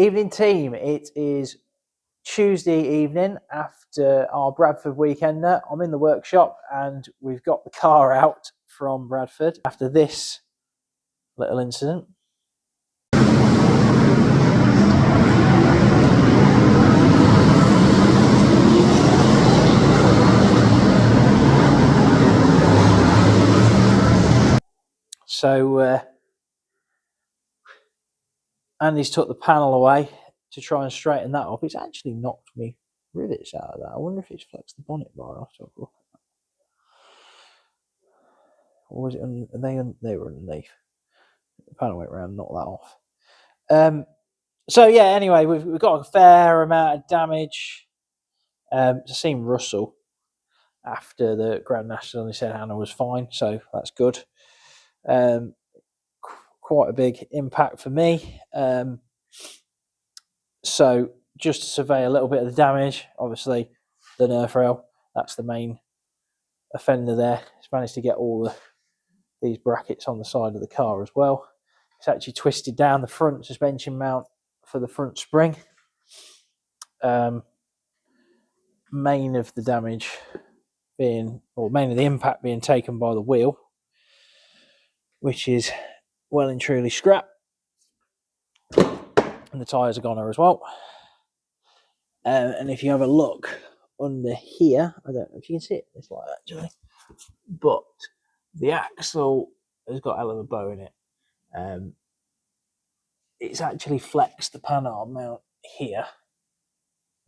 Evening team, it is Tuesday evening after our Bradford weekender. I'm in the workshop and we've got the car out from Bradford after this little incident. So Andy's took the panel away to try and straighten that up. It's actually knocked me rivets out of that. I wonder if it's flexed the bonnet bar off. Or was it? They were underneath. The panel went around and knocked that off. So yeah. Anyway, we've got a fair amount of damage. To seen Russell after the Grand National, and he said Hannah was fine, so that's good. Quite a big impact for me. So just to survey a little bit of the damage, obviously the nerf rail, that's the main offender there. It's managed to get all these brackets on the side of the car as well. It's actually twisted down the front suspension mount for the front spring. Main of the damage being, or main of the impact being taken by the wheel, which is well and truly scrap. And the tyres are gone as well. And if you have a look under here, I don't know if you can see it, it's like that actually, but the axle has got a hell of a bow in it. It's actually flexed the panhard mount here.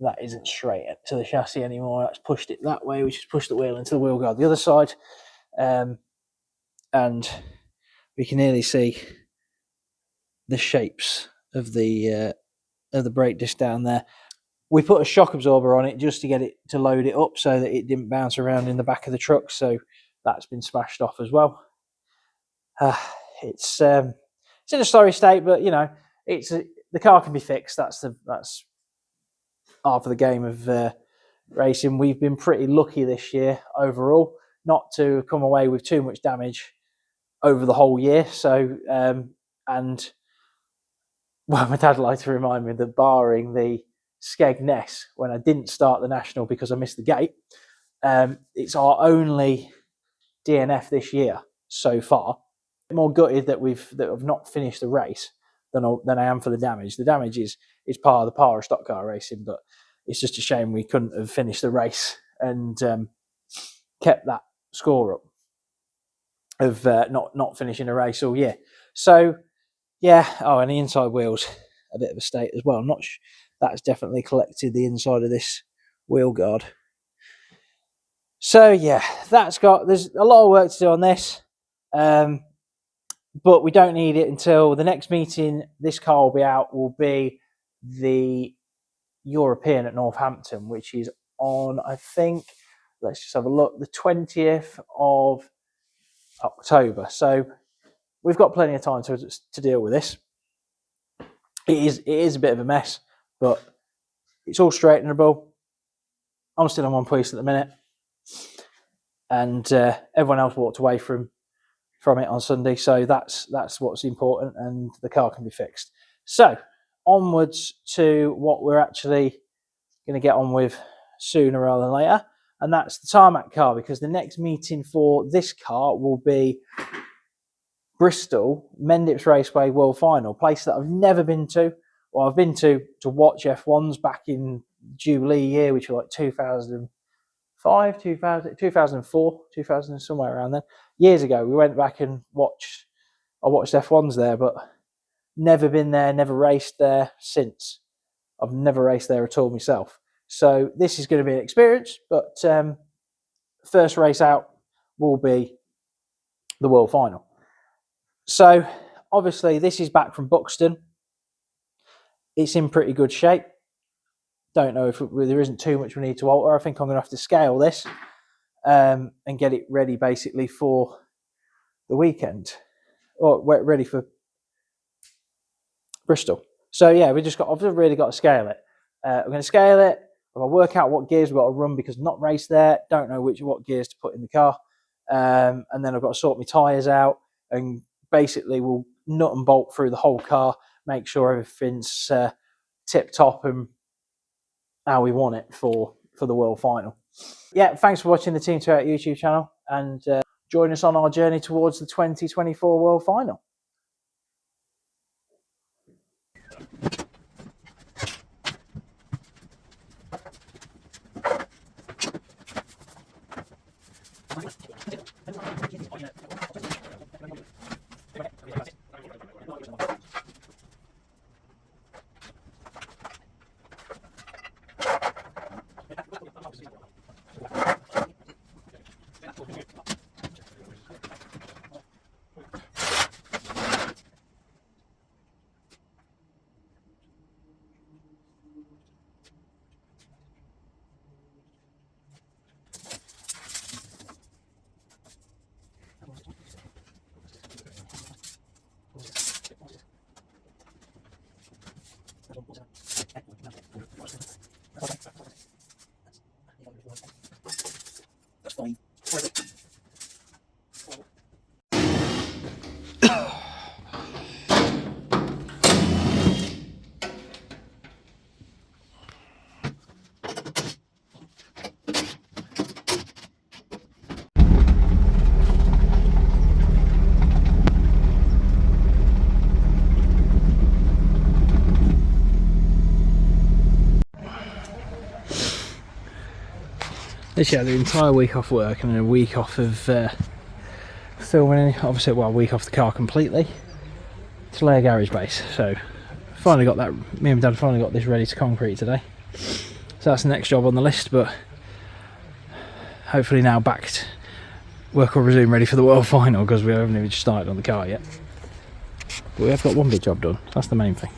That isn't straight to the chassis anymore. That's pushed it that way, which has pushed the wheel into the wheel guard the other side. And we can nearly see the shapes of the brake disc down there. We put a shock absorber on it just to get it to load it up so that it didn't bounce around in the back of the truck. So that's been smashed off as well. It's in a sorry state, but you know, the car can be fixed. That's half of the game of racing. We've been pretty lucky this year overall not to come away with too much damage over the whole year. So and well, my dad liked to remind me that barring the Skegness when I didn't start the national because I missed the gate, it's our only DNF this year so far. I'm more gutted that I've not finished the race than I am for the damage. The damage is part of the power of stock car racing, but it's just a shame we couldn't have finished the race and kept that score up of not finishing a race all year. So yeah. Oh, and the inside wheels a bit of a state as well. I'm not sure. That's definitely collected the inside of this wheel guard. So yeah, there's a lot of work to do on this, but we don't need it until the next meeting. This car will be out. Will be the European at Northampton, which is on, I think, let's just have a look, the 20th of October. So we've got plenty of time to deal with this. It is a bit of a mess, but it's all straightenable. I'm still on one piece at the minute, and everyone else walked away from it on Sunday, so that's what's important, and the car can be fixed. So onwards to what we're actually going to get on with sooner rather than later, and that's the tarmac car, because the next meeting for this car will be Bristol Mendips Raceway World Final, place that I've never been to. Well, I've been to watch F1s back in Jubilee year, which was like 2005, 2004, 2000, somewhere around then. Years ago, we went back and watched F1s there, but never been there, never raced there since. I've never raced there at all myself. So this is going to be an experience, but first race out will be the World Final. So obviously this is back from Buxton. It's in pretty good shape. Don't know if there isn't too much we need to alter. I think I'm going to have to scale this and get it ready basically for the weekend, or ready for Bristol. So yeah, I've really got to scale it. I'm going to scale it. I'm going to work out what gears we've got to run because I've not raced there. Don't know what gears to put in the car. And then I've got to sort my tyres out, and basically we'll nut and bolt through the whole car, make sure everything's tip top and how we want it for the world final. Yeah, thanks for watching the Team 2 YouTube channel, and join us on our journey towards the 2024 world final. That's fine. This year, the entire week off work and then a week off of filming, obviously, well, a week off the car completely to lay a garage base. So finally got that, me and Dad finally got this ready to concrete today. So that's the next job on the list, but hopefully now back work will resume ready for the world final, because we haven't even started on the car yet. But we have got one big job done, that's the main thing.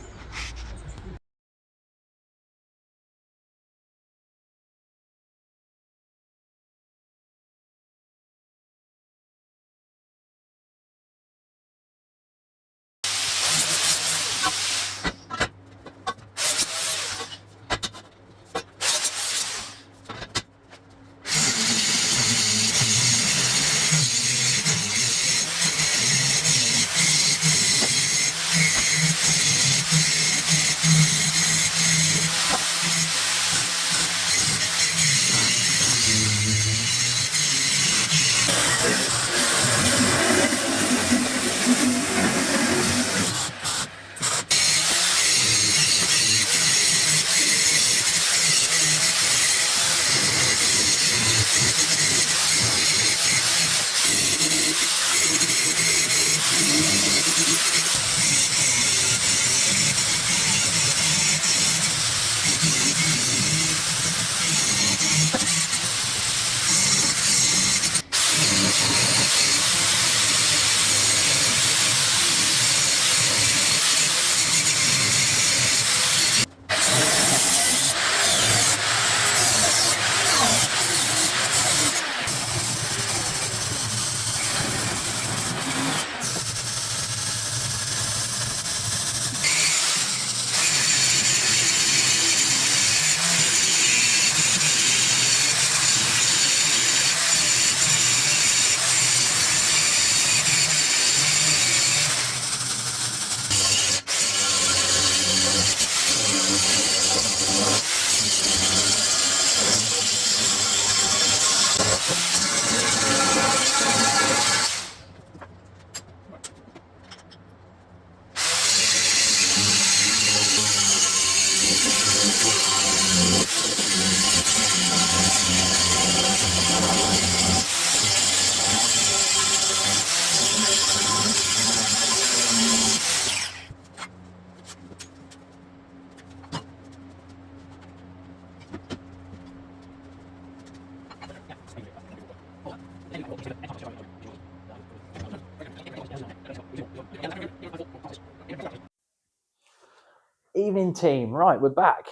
Evening team, right, we're back.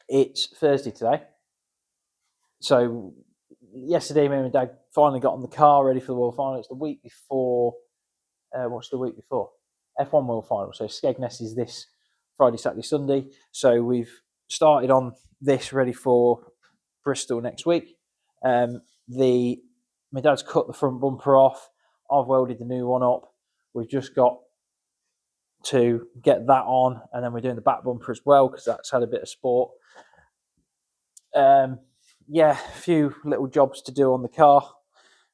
It's Thursday today. So yesterday, me and Dad finally got on the car ready for the world final. It's the week before, what's the week before? F1 world final. So Skegness is this Friday, Saturday, Sunday. So we've started on this ready for Bristol next week. My dad's cut the front bumper off. I've welded the new one up. We've just got to get that on, and then we're doing the back bumper as well because that's had a bit of sport. Yeah, a few little jobs to do on the car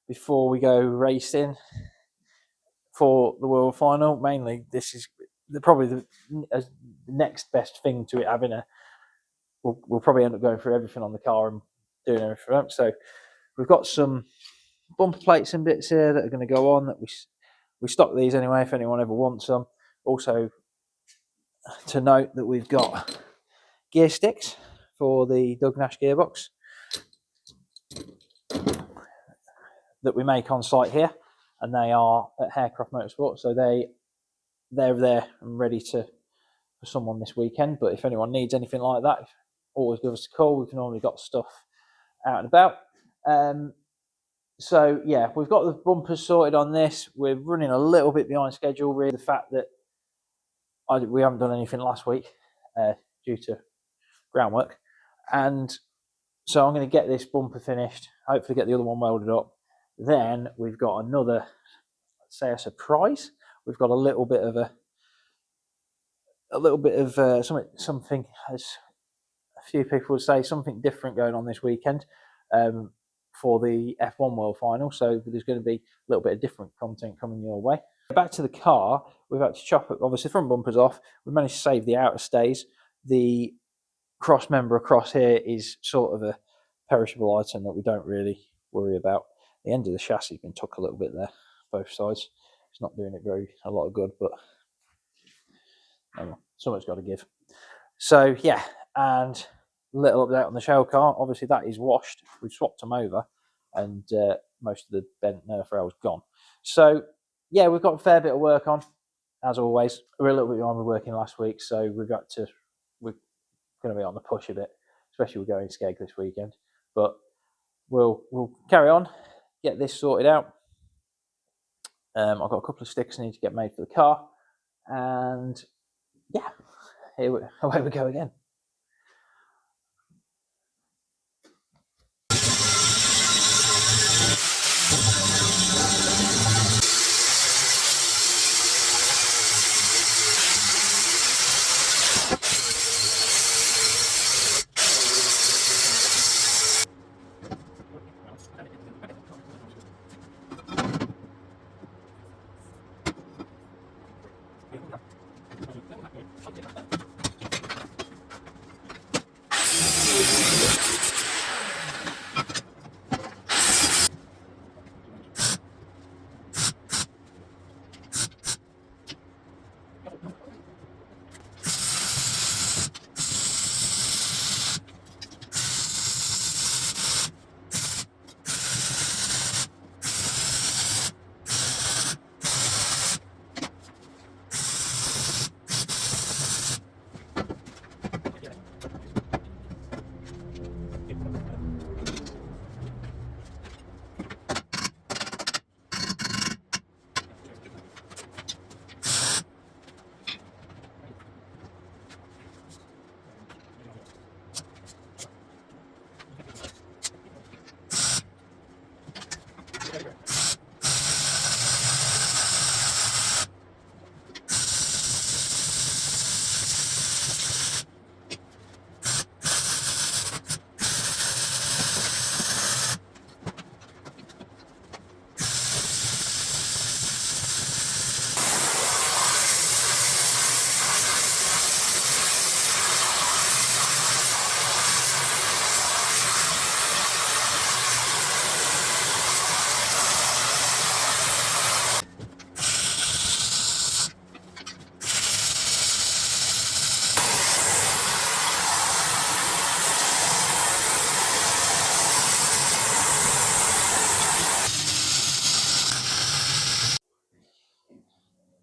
before we go racing for the World Final. Mainly, this is probably the next best thing to it having a. We'll probably end up going through everything on the car and doing everything. So we've got some bumper plates and bits here that are going to go on. That we stock these anyway if anyone ever wants them. Also, to note that we've got gear sticks for the Doug Nash gearbox that we make on site here, and they are at Harecroft Motorsport, so they're there and ready for someone this weekend. But if anyone needs anything like that, always give us a call. We've normally got stuff out and about. So yeah, we've got the bumpers sorted on this. We're running a little bit behind schedule, really. The fact that we haven't done anything last week due to groundwork, and so I'm going to get this bumper finished, hopefully get the other one welded up. Then we've got another, let's say, a surprise. We've got a little bit of something, as a few people would say, something different going on this weekend for the F1 World Final. So there's going to be a little bit of different content coming your way. Back to the car, we've had to chop it, obviously, front bumpers off. We managed to save the outer stays. The cross member across here is sort of a perishable item that we don't really worry about. The end of the chassis has been took a little bit there, both sides. It's not doing it a lot of good, but something's got to give. So yeah, and a little update on the shell car. Obviously that is washed. We've swapped them over, and most of the bent nerf rail's gone. So yeah, we've got a fair bit of work on, as always. We're a little bit behind with working last week, so we're going to be on the push a bit, especially we're going Skeg this weekend. But we'll carry on, get this sorted out. I've got a couple of stickers I need to get made for the car, and yeah, away we go again.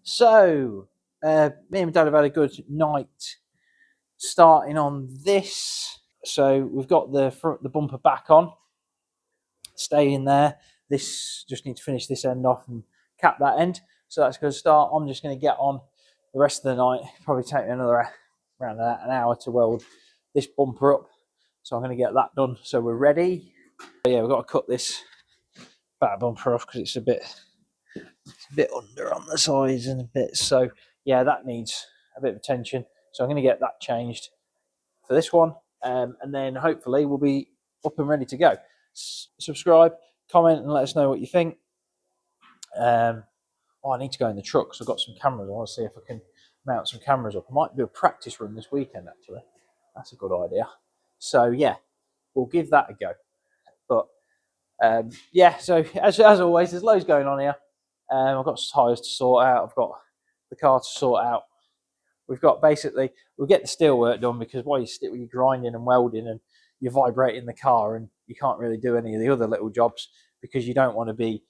So, me and Dad have had a good night starting on this. So we've got the bumper back on, staying there. This just need to finish this end off and cap that end. So that's going to start. I'm just going to get on the rest of the night. Probably take me another around an hour to weld this bumper up. So I'm going to get that done. So we're ready. But yeah, we've got to cut this back bumper off because it's a bit under on the sides and a bit. So yeah, that needs a bit of attention. So I'm going to get that changed for this one, and then hopefully we'll be up and ready to go. Subscribe, comment, and let us know what you think. I need to go in the truck, so I've got some cameras. I want to see if I can mount some cameras up. I might do a practice run this weekend, actually. That's a good idea. So, yeah, we'll give that a go. But, yeah, so as always, there's loads going on here. I've got tyres to sort out. I've got the car to sort out. We've got basically, we'll get the steel work done because while you're grinding and welding and you're vibrating the car and you can't really do any of the other little jobs because you don't want to be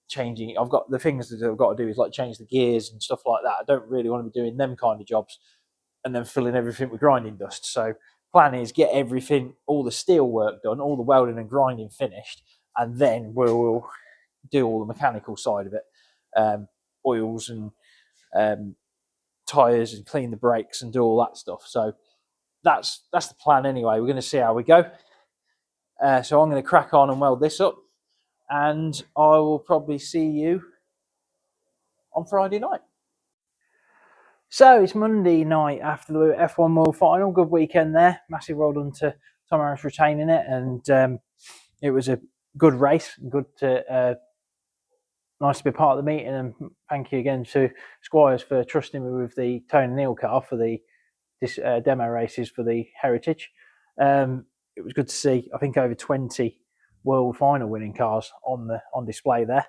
changing. I've got the things that I've got to do is like change the gears and stuff like that. I don't really want to be doing them kind of jobs and then filling everything with grinding dust. So plan is get everything, all the steel work done, all the welding and grinding finished, and then we'll do all the mechanical side of it, oils and tyres and clean the brakes and do all that stuff. So that's the plan anyway. We're going to see how we go. So I'm going to crack on and weld this up, and I will probably see you on Friday night. So it's Monday night after the F1 World Final. Good weekend there. Massive well done to Tom Harris retaining it, and it was a good race. Good to nice to be part of the meeting, and thank you again to Squires for trusting me with the Tony Neal car for the demo races for the Heritage. It was good to see, I think, over 20 World Final winning cars on display there.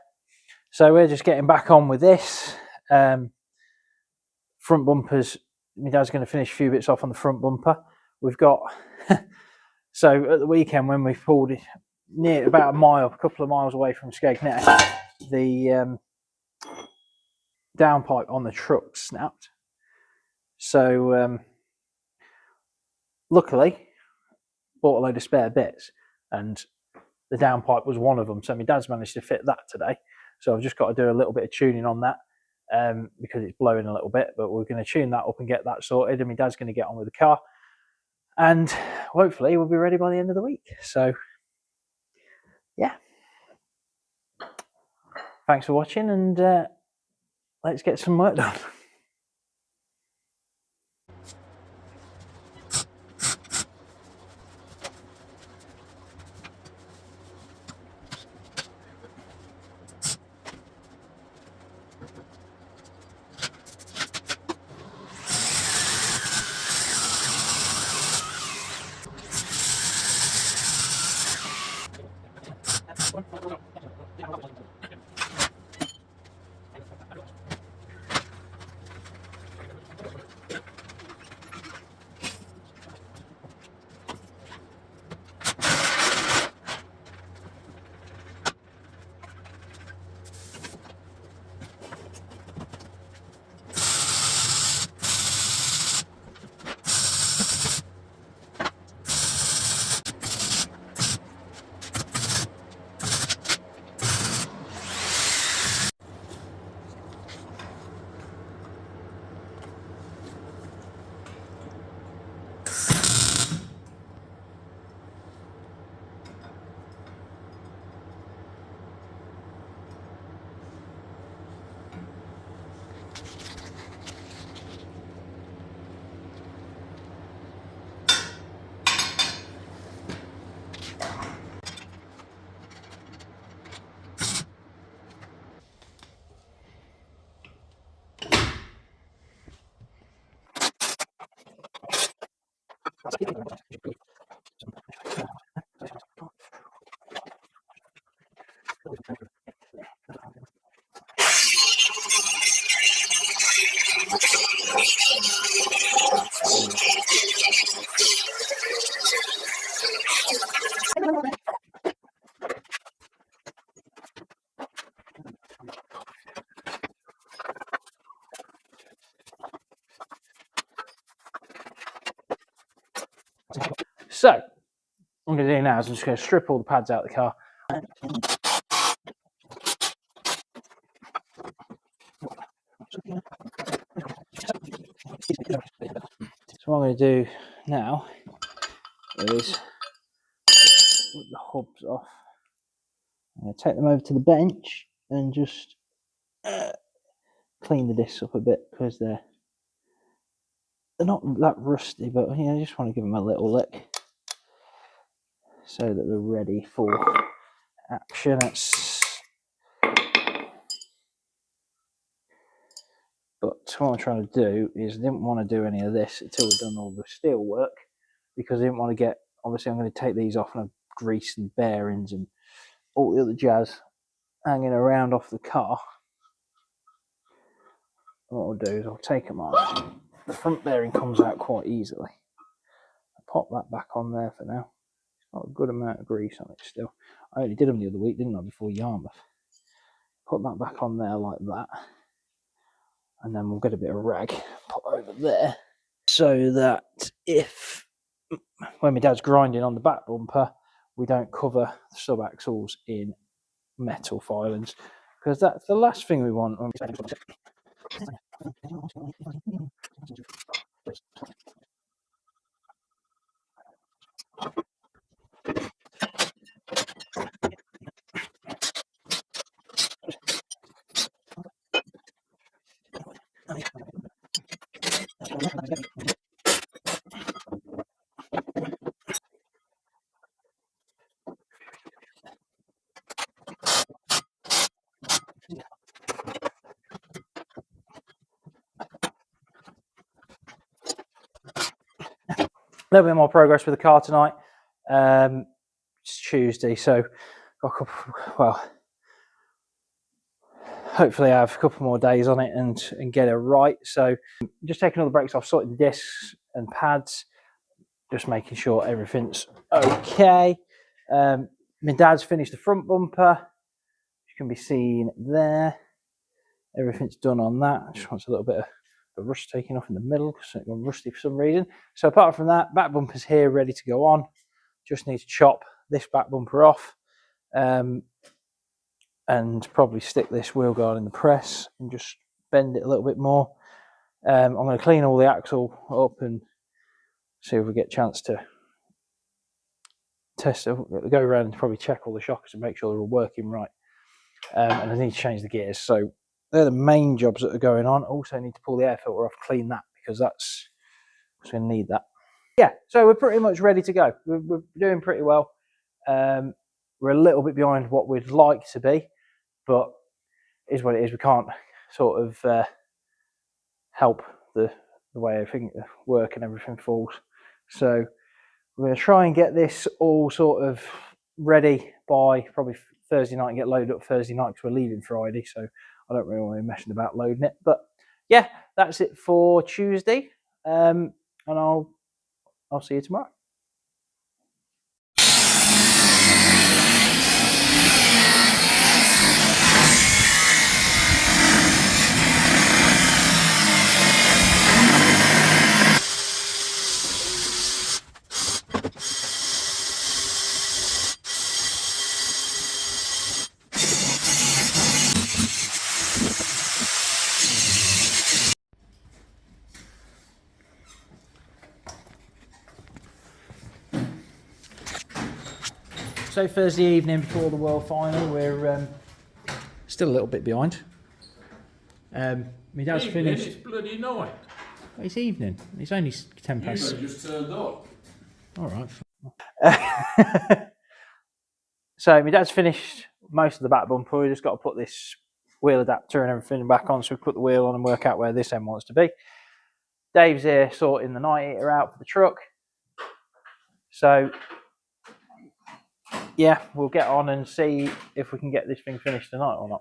So we're just getting back on with this. Front bumpers, my dad's going to finish a few bits off on the front bumper. We've got, so at the weekend when we pulled it near about a couple of miles away from Skegness, the downpipe on the truck snapped. So luckily, bought a load of spare bits, and the downpipe was one of them. So my dad's managed to fit that today. So I've just got to do a little bit of tuning on that because it's blowing a little bit. But we're going to tune that up and get that sorted. And my dad's going to get on with the car, and hopefully we'll be ready by the end of the week. So yeah, thanks for watching, and let's get some work done. So what I'm going to do now is I'm just going to strip all the pads out of the car. So what I'm going to do now is put the hubs off. I'm going to take them over to the bench and just clean the discs up a bit because they're they're not that rusty, but you know, I just want to give them a little lick so that they're ready for action. But what I'm trying to do is I didn't want to do any of this until we've done all the steel work, because I didn't want to get, obviously I'm going to take these off and have grease and bearings and all the other jazz hanging around off the car. What I'll do is I'll take them off. The front bearing comes out quite easily. I'll pop that back on there for now. It's got a good amount of grease on it still. I only did them the other week, didn't I, before Yarmouth. Put that back on there like that. And then we'll get a bit of rag put over there, so that if, when my dad's grinding on the back bumper, we don't cover the sub axles in metal filings, because that's the last thing we want when a little bit more progress with the car tonight. It's Tuesday, so well, hopefully I have a couple more days on it and get it right. So just taking all the brakes off, sorting the discs and pads, just making sure everything's okay. My dad's finished the front bumper, which can be seen there. Everything's done on that. Just wants a little bit of the rust taken off in the middle because it's gone rusty for some reason. So apart from that, back bumper's here ready to go on. Just need to chop this back bumper off and probably stick this wheel guard in the press and just bend it a little bit more. I'm going to clean all the axle up and see if we get a chance to test it, go around and probably check all the shockers and make sure they're all working right. And I need to change the gears. So they're the main jobs that are going on. Also need to pull the air filter off, clean that, because that's going to need that. Yeah, so we're pretty much ready to go. We're doing pretty well. We're a little bit behind what we'd like to be, but it is what it is. We can't sort of help the way everything work and everything falls. So we're going to try and get this all sort of ready by probably Thursday night and get loaded up Thursday night, because we're leaving Friday. So I don't really want to be messing about loading it. But yeah, that's it for Tuesday. And I'll see you tomorrow. So Thursday evening before the World Final, we're still a little bit behind. My dad's finished. It's bloody night. It's evening. It's only 10 past. You just turned up. All right. So my dad's finished most of the back bumper. We just got to put this wheel adapter and everything back on, so we put the wheel on and work out where this end wants to be. Dave's here sorting the night eater out for the truck. So yeah, we'll get on and see if we can get this thing finished tonight or not.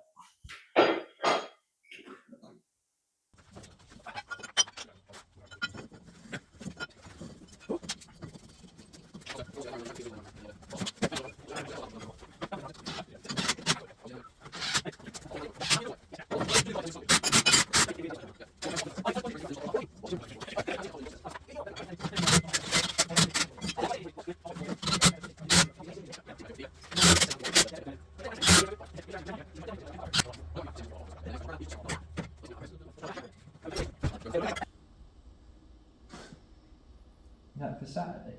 Is that for Saturday?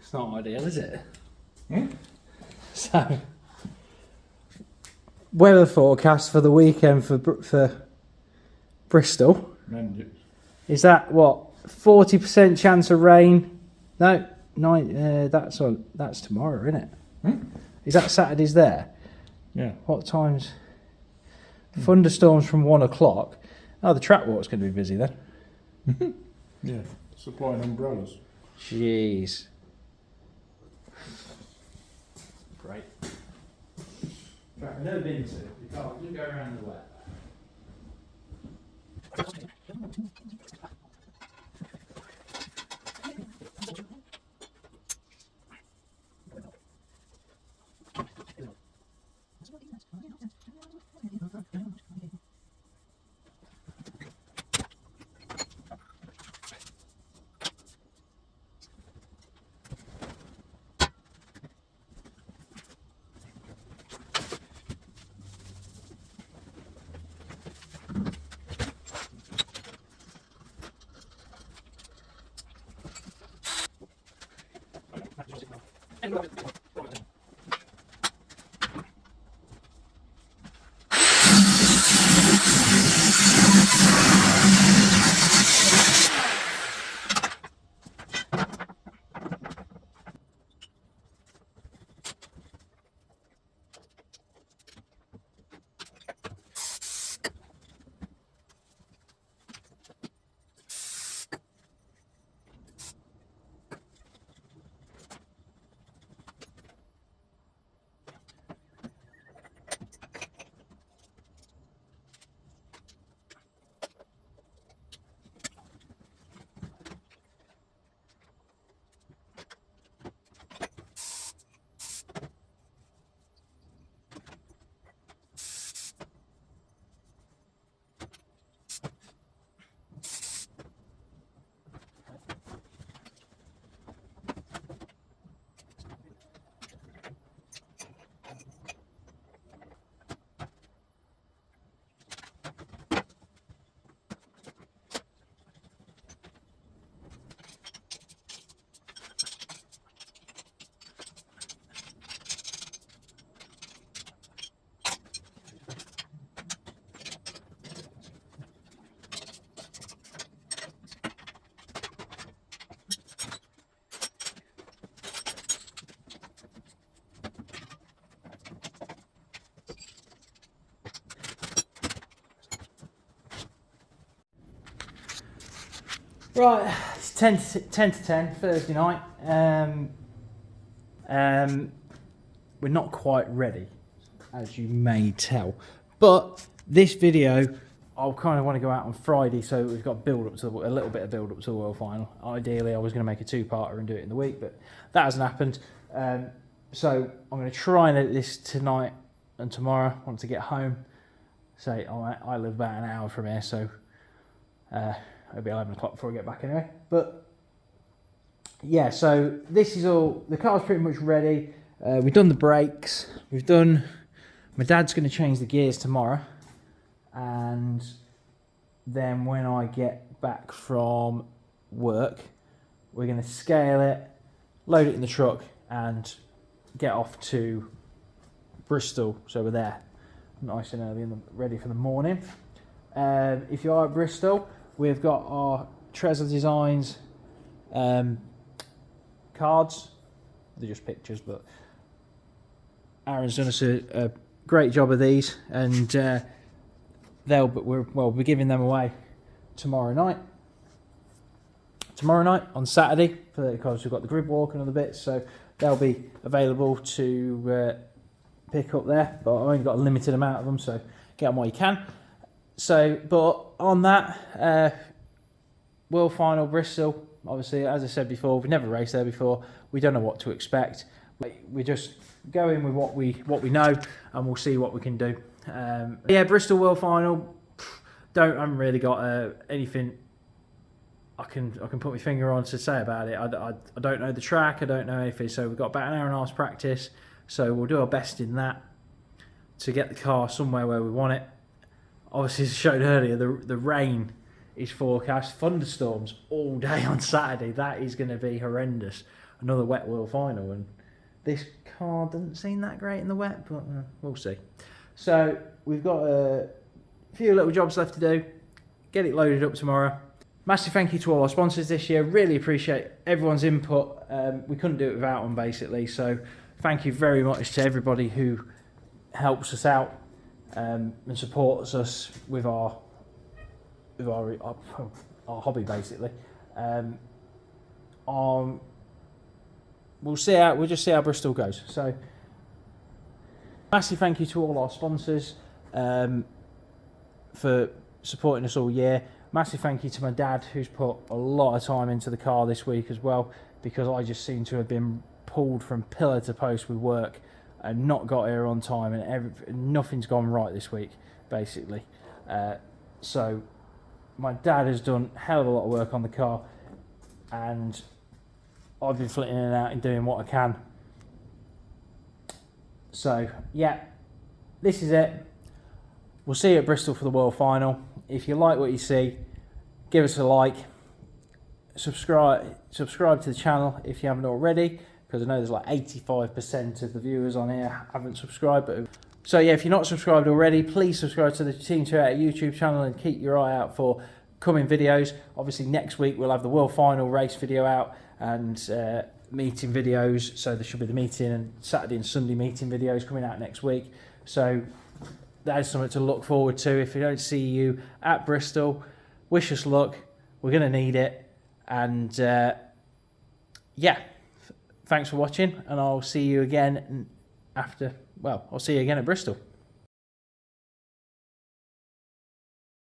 It's not ideal, is it? So, weather forecast for the weekend for Bristol. Is that what? 40% chance of rain? No, that's tomorrow, isn't it? Is that Saturday's there? Yeah. What times? Thunderstorms from 1 o'clock. Oh, the track walk's going to be busy then. Yeah, supplying umbrellas. Jeez. Great. Right, I've never been to. You can't go around the wet. Right, it's 10 to 10, Thursday night. We're not quite ready, as you may tell. But this video, I kind of want to go out on Friday, so we've got build up to a little bit of build up to the World Final. Ideally, I was going to make a two-parter and do it in the week, but that hasn't happened. So I'm going to try and edit this tonight and tomorrow once I get home. Say, I live about an hour from here, so it'll be 11 o'clock before I get back anyway. But yeah, so this is all, the car's pretty much ready. We've done the brakes. My dad's going to change the gears tomorrow. And then when I get back from work, we're going to scale it, load it in the truck and get off to Bristol. So we're there nice and early and ready for the morning. If you are at Bristol, we've got our Tressler Designs cards. They're just pictures, but Aaron's done us a great job of these, and we'll be giving them away tomorrow night. Tomorrow night on Saturday, because we've got the grid walk and other bits, so they'll be available to pick up there. But I've only got a limited amount of them, so get them while you can. So, but on that, World Final Bristol, obviously, as I said before, we've never raced there before. We don't know what to expect. We just go in with what we know, and we'll see what we can do. Yeah, Bristol World Final. I haven't really got anything I can put my finger on to say about it. I don't know the track. I don't know anything. So we've got about an hour and a half's practice. So we'll do our best in that to get the car somewhere where we want it. Obviously, as I showed earlier, the rain is forecast. Thunderstorms all day on Saturday. That is going to be horrendous. Another wet World Final, and this car doesn't seem that great in the wet, but we'll see. So we've got a few little jobs left to do. Get it loaded up tomorrow. Massive thank you to all our sponsors this year. Really appreciate everyone's input. We couldn't do it without them, basically. So thank you very much to everybody who helps us out and supports us with our hobby, basically. We'll just see how Bristol goes. So massive thank you to all our sponsors for supporting us all year. Massive thank you to my dad, who's put a lot of time into the car this week as well, because I just seem to have been pulled from pillar to post with work and not got here on time, and nothing's gone right this week, basically. So my dad has done a hell of a lot of work on the car, and I've been flitting in and out and doing what I can. So yeah, this is it. We'll see you at Bristol for the World Final. If you like what you see, give us a like. Subscribe to the channel if you haven't already, because I know there's like 85% of the viewers on here haven't subscribed. So yeah, if you're not subscribed already, please subscribe to the Team 280 YouTube channel and keep your eye out for coming videos. Obviously next week we'll have the World Final race video out and meeting videos. So there should be the meeting and Saturday and Sunday meeting videos coming out next week. So that is something to look forward to. If we don't see you at Bristol, wish us luck. We're going to need it. And yeah, thanks for watching, and I'll see you again after, well, I'll see you again at Bristol.